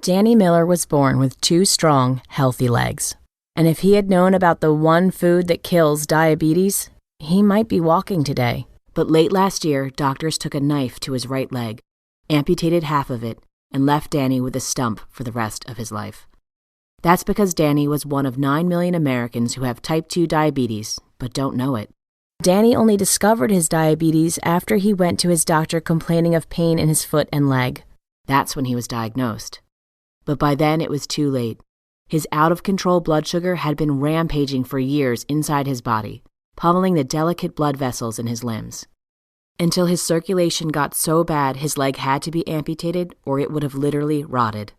Danny Miller was born with two strong, healthy legs. And if he had known about the one food that kills diabetes, he might be walking today. But late last year, doctors took a knife to his right leg, amputated half of it, and left Danny with a stump for the rest of his life. That's because Danny was one of 9 million Americans who have type 2 diabetes, but don't know it. Danny only discovered his diabetes after he went to his doctor complaining of pain in his foot and leg. That's when he was diagnosed. But by then it was too late. His out-of-control blood sugar had been rampaging for years inside his body, pummeling the delicate blood vessels in his limbs. Until his circulation got so bad his leg had to be amputated or it would have literally rotted.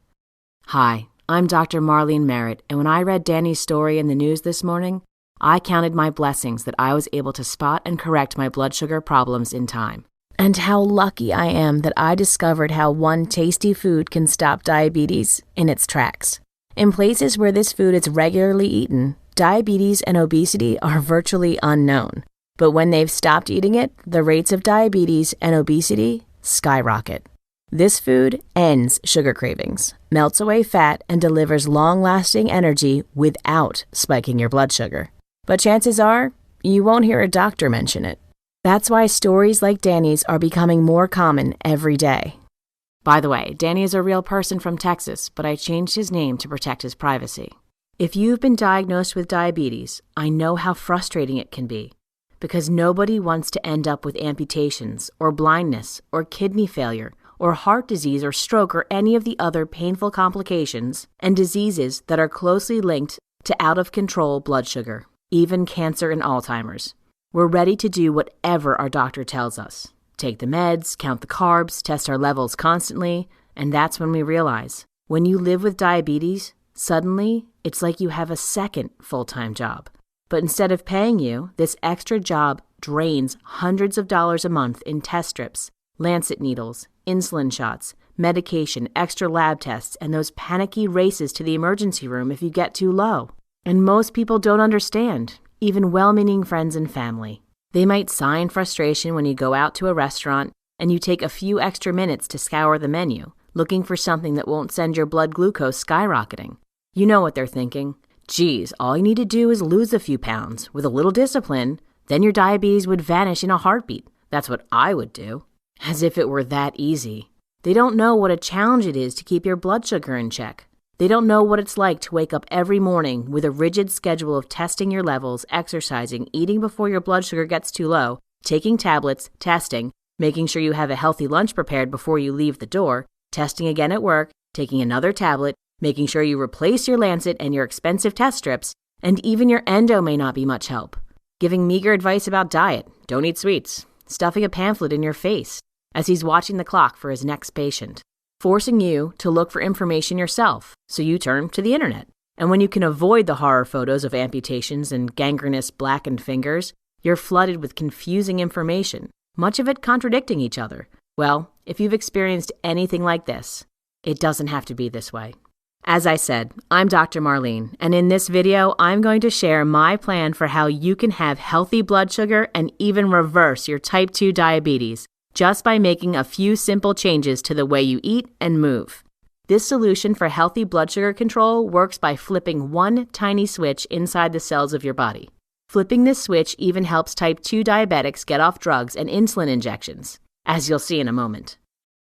Hi, I'm Dr. Marlene Merritt, and when I read Danny's story in the news this morning, I counted my blessings that I was able to spot and correct my blood sugar problems in time. And how lucky I am that I discovered how one tasty food can stop diabetes in its tracks. In places where this food is regularly eaten, diabetes and obesity are virtually unknown. But when they've stopped eating it, the rates of diabetes and obesity skyrocket. This food ends sugar cravings, melts away fat, and delivers long-lasting energy without spiking your blood sugar. But chances are, you won't hear a doctor mention it. That's why stories like Danny's are becoming more common every day. By the way, Danny is a real person from Texas, but I changed his name to protect his privacy. If you've been diagnosed with diabetes, I know how frustrating it can be, because nobody wants to end up with amputations, or blindness, or kidney failure, or heart disease or stroke or any of the other painful complications and diseases that are closely linked to out-of-control blood sugar, even cancer and Alzheimer's. We're ready to do whatever our doctor tells us. Take the meds, count the carbs, test our levels constantly, and that's when we realize, when you live with diabetes, suddenly it's like you have a second full-time job. But instead of paying you, this extra job drains hundreds of dollars a month in test strips, lancet needles, insulin shots, medication, extra lab tests, and those panicky races to the emergency room if you get too low. And most people don't understand, even well-meaning friends and family. They might sigh in frustration when you go out to a restaurant and you take a few extra minutes to scour the menu, looking for something that won't send your blood glucose skyrocketing. You know what they're thinking. Geez, all you need to do is lose a few pounds. With a little discipline, then your diabetes would vanish in a heartbeat. That's what I would do. As if it were that easy. They don't know what a challenge it is to keep your blood sugar in check. They don't know what it's like to wake up every morning with a rigid schedule of testing your levels, exercising, eating before your blood sugar gets too low, taking tablets, testing, making sure you have a healthy lunch prepared before you leave the door, testing again at work, taking another tablet, making sure you replace your lancet and your expensive test strips, and even your endo may not be much help. Giving meager advice about diet, don't eat sweets, stuffing a pamphlet in your face as he's watching the clock for his next patient. Forcing you to look for information yourself, so you turn to the internet. And when you can avoid the horror photos of amputations and gangrenous blackened fingers, you're flooded with confusing information, much of it contradicting each other. Well, if you've experienced anything like this, it doesn't have to be this way. As I said, I'm Dr. Marlene, and in this video, I'm going to share my plan for how you can have healthy blood sugar and even reverse your type 2 diabetes, just by making a few simple changes to the way you eat and move. This solution for healthy blood sugar control works by flipping one tiny switch inside the cells of your body. Flipping this switch even helps type 2 diabetics get off drugs and insulin injections, as you'll see in a moment.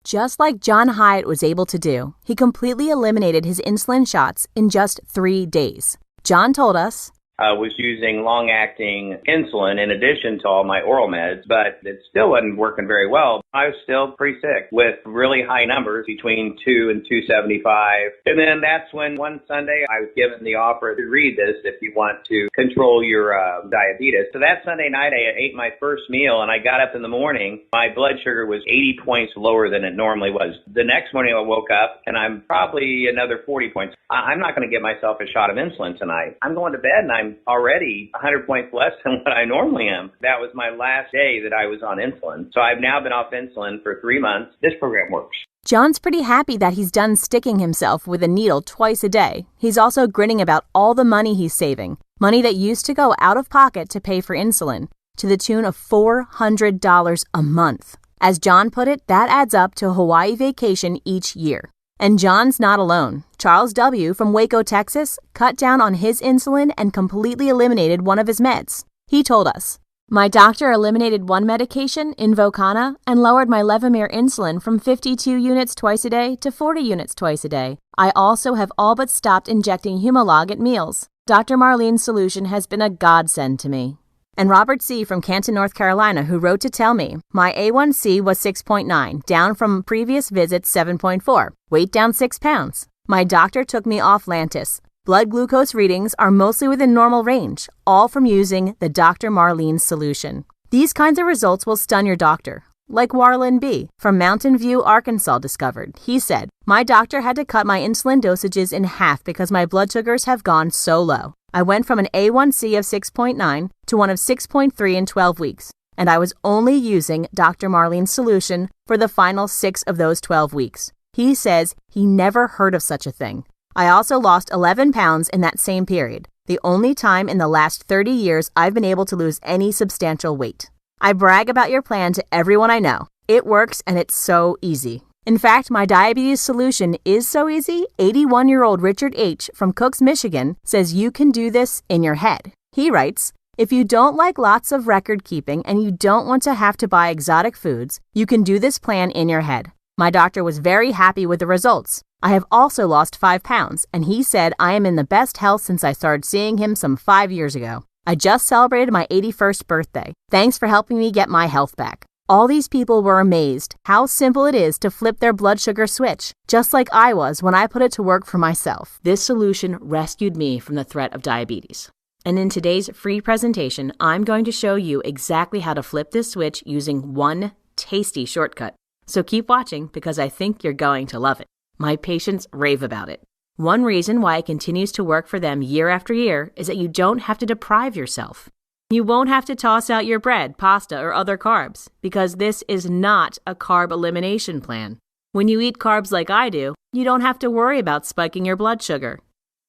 Just like John Hyatt was able to do, he completely eliminated his insulin shots in just 3 days. John told us, I was using long-acting insulin in addition to all my oral meds, but it still wasn't working very well. I was still pretty sick with really high numbers between 2 and 275. And then that's when one Sunday I was given the offer to read this if you want to control your diabetes. So that Sunday night I ate my first meal and I got up in the morning. My blood sugar was 80 points lower than it normally was. The next morning I woke up and I'm probably another 40 points. I'm not going to give myself a shot of insulin tonight. I'm going to bed and I'm already 100 points less than what I normally am. That was my last day that I was on insulin. So I've now been off insulin for 3 months. This program works. John's pretty happy that he's done sticking himself with a needle twice a day. He's also grinning about all the money he's saving, money that used to go out of pocket to pay for insulin, to the tune of $400 a month. As John put it, that adds up to a Hawaii vacation each year. And John's not alone. Charles W. from Waco, Texas, cut down on his insulin and completely eliminated one of his meds. He told us, "My doctor eliminated one medication, Invokana, and lowered my Levemir insulin from 52 units twice a day to 40 units twice a day. I also have all but stopped injecting Humalog at meals. Dr. Marlene's solution has been a godsend to me." And Robert C. from Canton, North Carolina, who wrote to tell me, "My A1C was 6.9, down from previous visits 7.4, weight down 6 pounds. My doctor took me off Lantus. Blood glucose readings are mostly within normal range, all from using the Dr. Marlene's solution. These kinds of results will stun your doctor." Like Warlen B. from Mountain View, Arkansas discovered. He said, "My doctor had to cut my insulin dosages in half because my blood sugars have gone so low. I went from an A1C of 6.9 to one of 6.3 in 12 weeks, and I was only using Dr. Marlene's solution for the final 6 of those 12 weeks. He says he never heard of such a thing. I also lost 11 pounds in that same period, the only time in the last 30 years I've been able to lose any substantial weight. I brag about your plan to everyone I know. It works and it's so easy. In fact, my diabetes solution is so easy, 81-year-old Richard H. from Cooks, Michigan, says you can do this in your head. He writes, "If you don't like lots of record keeping and you don't want to have to buy exotic foods, you can do this plan in your head. My doctor was very happy with the results. I have also lost 5 pounds, and he said I am in the best health since I started seeing him some 5 years ago. I just celebrated my 81st birthday. Thanks for helping me get my health back." All these people were amazed how simple it is to flip their blood sugar switch, just like I was when I put it to work for myself. This solution rescued me from the threat of diabetes. And in today's free presentation, I'm going to show you exactly how to flip this switch using one tasty shortcut. So keep watching because I think you're going to love it. My patients rave about it. One reason why it continues to work for them year after year is that you don't have to deprive yourself. You won't have to toss out your bread, pasta, or other carbs, because this is not a carb elimination plan. When you eat carbs like I do, you don't have to worry about spiking your blood sugar.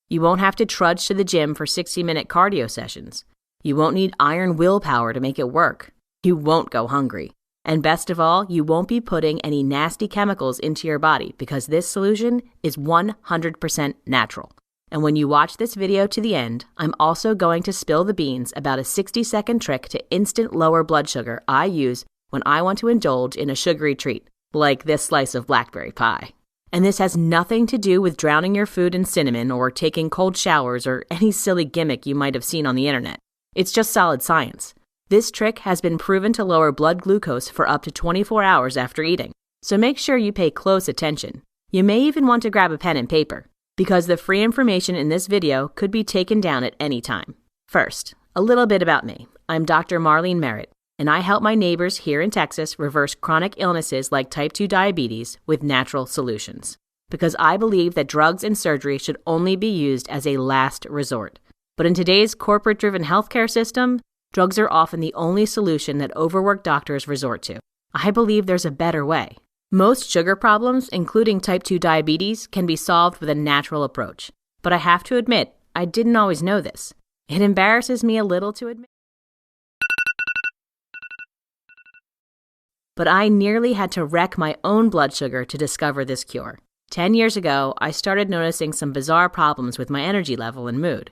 You won't have to trudge to the gym for 60-minute cardio sessions. You won't need iron willpower to make it work. You won't go hungry. And best of all, you won't be putting any nasty chemicals into your body because this solution is 100% natural. And when you watch this video to the end, I'm also going to spill the beans about a 60-second trick to instant lower blood sugar I use when I want to indulge in a sugary treat, like this slice of blackberry pie. And this has nothing to do with drowning your food in cinnamon or taking cold showers or any silly gimmick you might have seen on the internet. It's just solid science. This trick has been proven to lower blood glucose for up to 24 hours after eating, so make sure you pay close attention. You may even want to grab a pen and paper, because the free information in this video could be taken down at any time. First, a little bit about me. I'm Dr. Marlene Merritt, and I help my neighbors here in Texas reverse chronic illnesses like type 2 diabetes with natural solutions. Because I believe that drugs and surgery should only be used as a last resort. But in today's corporate-driven healthcare system, drugs are often the only solution that overworked doctors resort to. I believe there's a better way. Most sugar problems, including type 2 diabetes, can be solved with a natural approach. But I have to admit, I didn't always know this. It embarrasses me a little to admit. But I nearly had to wreck my own blood sugar to discover this cure. 10 years ago, I started noticing some bizarre problems with my energy level and mood.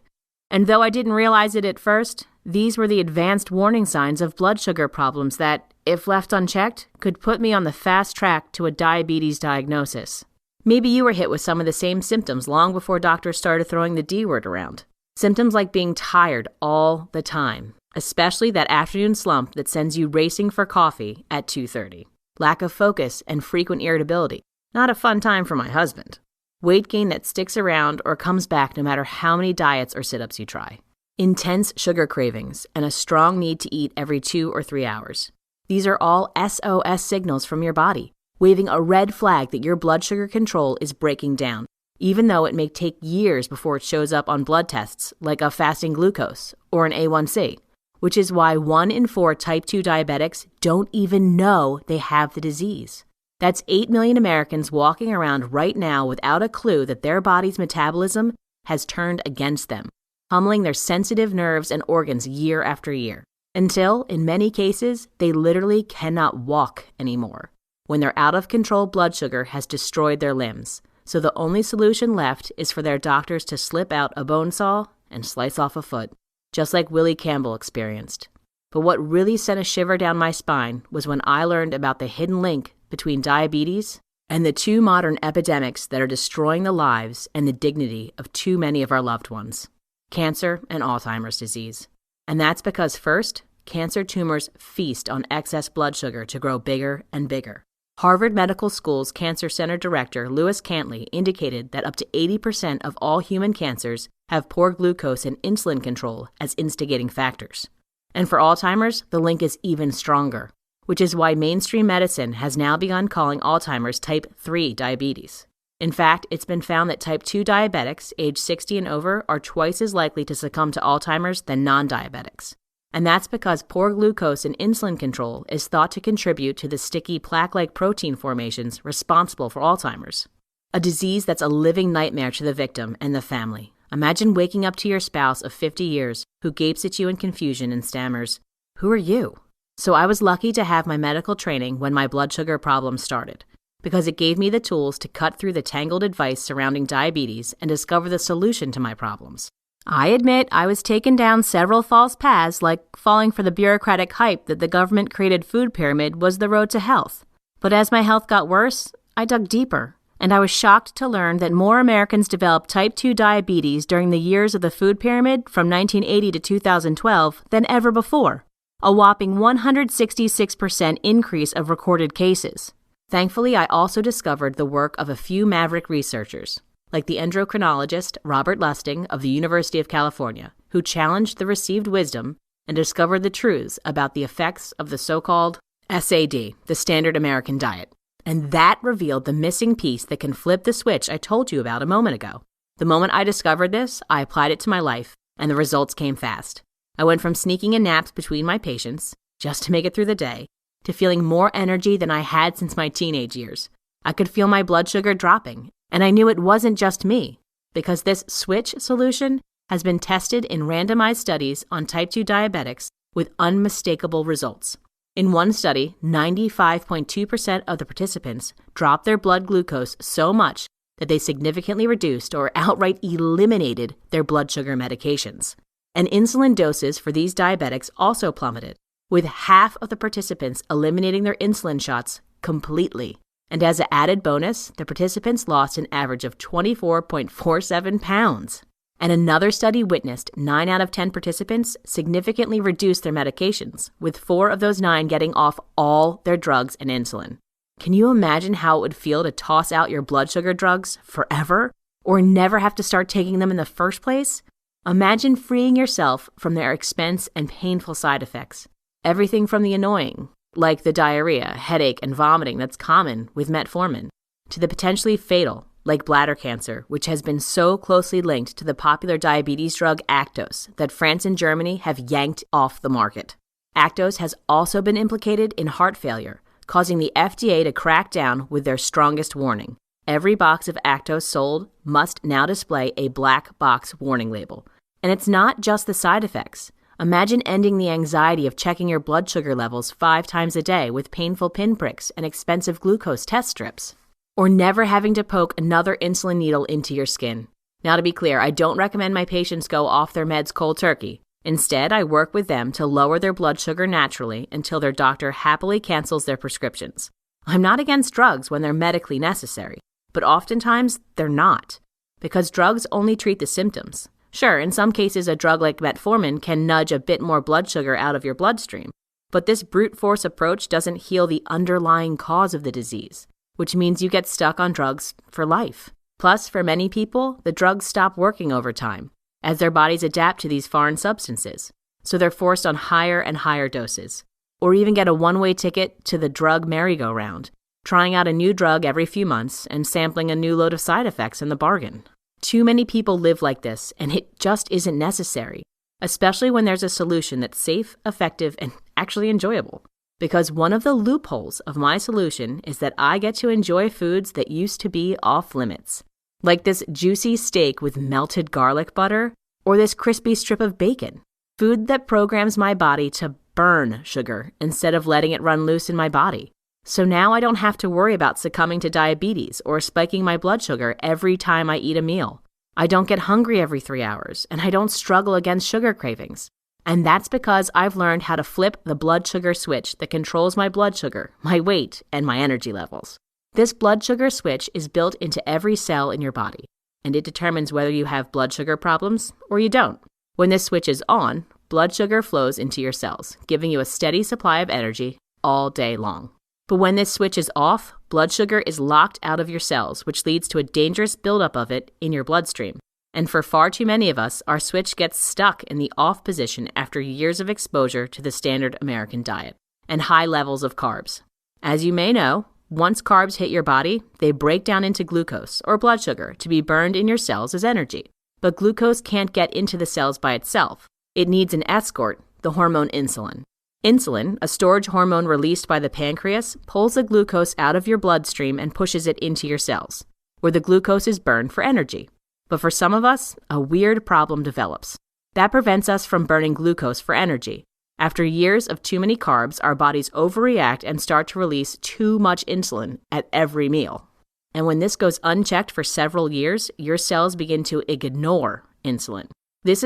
And though I didn't realize it at first, these were the advanced warning signs of blood sugar problems that, if left unchecked, could put me on the fast track to a diabetes diagnosis. Maybe you were hit with some of the same symptoms long before doctors started throwing the D word around. Symptoms like being tired all the time, especially that afternoon slump that sends you racing for coffee at 2:30. Lack of focus and frequent irritability. Not a fun time for my husband. Weight gain that sticks around or comes back no matter how many diets or sit-ups you try. Intense sugar cravings and a strong need to eat every 2 or 3 hours. These are all SOS signals from your body, waving a red flag that your blood sugar control is breaking down, even though it may take years before it shows up on blood tests like a fasting glucose or an A1C, which is why 1 in 4 type 2 diabetics don't even know they have the disease. That's 8 million Americans walking around right now without a clue that their body's metabolism has turned against them, pummeling their sensitive nerves and organs year after year, until, in many cases, they literally cannot walk anymore, when their out-of-control blood sugar has destroyed their limbs, So the only solution left is for their doctors to slip out a bone saw and slice off a foot, just like Willie Campbell experienced. But what really sent a shiver down my spine was when I learned about the hidden link between diabetes and the two modern epidemics that are destroying the lives and the dignity of too many of our loved ones: cancer and Alzheimer's disease. And that's because, first, cancer tumors feast on excess blood sugar to grow bigger and bigger. Harvard Medical School's Cancer Center Director Lewis Cantley indicated that up to 80% of all human cancers have poor glucose and insulin control as instigating factors. And for Alzheimer's, the link is even stronger, which is why mainstream medicine has now begun calling Alzheimer's type 3 diabetes. In fact, it's been found that type 2 diabetics age 60 and over are twice as likely to succumb to Alzheimer's than non-diabetics. And that's because poor glucose and insulin control is thought to contribute to the sticky plaque-like protein formations responsible for Alzheimer's, a disease that's a living nightmare to the victim and the family. Imagine waking up to your spouse of 50 years who gapes at you in confusion and stammers, "Who are you?" So I was lucky to have my medical training when my blood sugar problems started, because it gave me the tools to cut through the tangled advice surrounding diabetes and discover the solution to my problems. I admit I was taken down several false paths, like falling for the bureaucratic hype that the government-created food pyramid was the road to health. But as my health got worse, I dug deeper, and I was shocked to learn that more Americans developed type 2 diabetes during the years of the food pyramid from 1980 to 2012 than ever before, a whopping 166% increase of recorded cases. Thankfully, I also discovered the work of a few maverick researchers, like the endocrinologist Robert Lustig of the University of California, who challenged the received wisdom and discovered the truths about the effects of the so-called SAD, the standard American diet. And that revealed the missing piece that can flip the switch I told you about a moment ago. The moment I discovered this, I applied it to my life, and the results came fast. I went from sneaking in naps between my patients, just to make it through the day, to feeling more energy than I had since my teenage years. I could feel my blood sugar dropping, and I knew it wasn't just me, because this switch solution has been tested in randomized studies on type 2 diabetics with unmistakable results. In one study, 95.2% of the participants dropped their blood glucose so much that they significantly reduced or outright eliminated their blood sugar medications. And insulin doses for these diabetics also plummeted, with half of the participants eliminating their insulin shots completely. And as an added bonus, the participants lost an average of 24.47 pounds. And another study witnessed 9 out of 10 participants significantly reduced their medications, with 4 of those 9 getting off all their drugs and insulin. Can you imagine how it would feel to toss out your blood sugar drugs forever, or never have to start taking them in the first place? Imagine freeing yourself from their expense and painful side effects. Everything from the annoying, like the diarrhea, headache, and vomiting that's common with metformin, to the potentially fatal, like bladder cancer, which has been so closely linked to the popular diabetes drug Actos that France and Germany have yanked off the market. Actos has also been implicated in heart failure, causing the FDA to crack down with their strongest warning. Every box of Actos sold must now display a black box warning label. And it's not just the side effects. Imagine ending the anxiety of checking your blood sugar levels 5 times a day with painful pinpricks and expensive glucose test strips. Or never having to poke another insulin needle into your skin. Now, to be clear, I don't recommend my patients go off their meds cold turkey. Instead, I work with them to lower their blood sugar naturally until their doctor happily cancels their prescriptions. I'm not against drugs when they're medically necessary, but oftentimes they're not, because drugs only treat the symptoms. Sure, in some cases, a drug like metformin can nudge a bit more blood sugar out of your bloodstream, but this brute force approach doesn't heal the underlying cause of the disease, which means you get stuck on drugs for life. Plus, for many people, the drugs stop working over time, as their bodies adapt to these foreign substances, so they're forced on higher and higher doses, or even get a one-way ticket to the drug merry-go-round, trying out a new drug every few months and sampling a new load of side effects in the bargain. Too many people live like this, and it just isn't necessary, especially when there's a solution that's safe, effective, and actually enjoyable. Because one of the loopholes of my solution is that I get to enjoy foods that used to be off limits, like this juicy steak with melted garlic butter, or this crispy strip of bacon, food that programs my body to burn sugar instead of letting it run loose in my body. So now I don't have to worry about succumbing to diabetes or spiking my blood sugar every time I eat a meal. I don't get hungry every 3 hours, and I don't struggle against sugar cravings. And that's because I've learned how to flip the blood sugar switch that controls my blood sugar, my weight, and my energy levels. This blood sugar switch is built into every cell in your body, and it determines whether you have blood sugar problems or you don't. When this switch is on, blood sugar flows into your cells, giving you a steady supply of energy all day long. But when this switch is off, blood sugar is locked out of your cells, which leads to a dangerous buildup of it in your bloodstream. And for far too many of us, our switch gets stuck in the off position after years of exposure to the standard American diet and high levels of carbs. As you may know, once carbs hit your body, they break down into glucose, or blood sugar, to be burned in your cells as energy. But glucose can't get into the cells by itself. It needs an escort, the hormone insulin. Insulin, a storage hormone released by the pancreas, pulls the glucose out of your bloodstream and pushes it into your cells, where the glucose is burned for energy. But for some of us, a weird problem develops. That prevents us from burning glucose for energy. After years of too many carbs, our bodies overreact and start to release too much insulin at every meal. And when this goes unchecked for several years, your cells begin to ignore insulin. This is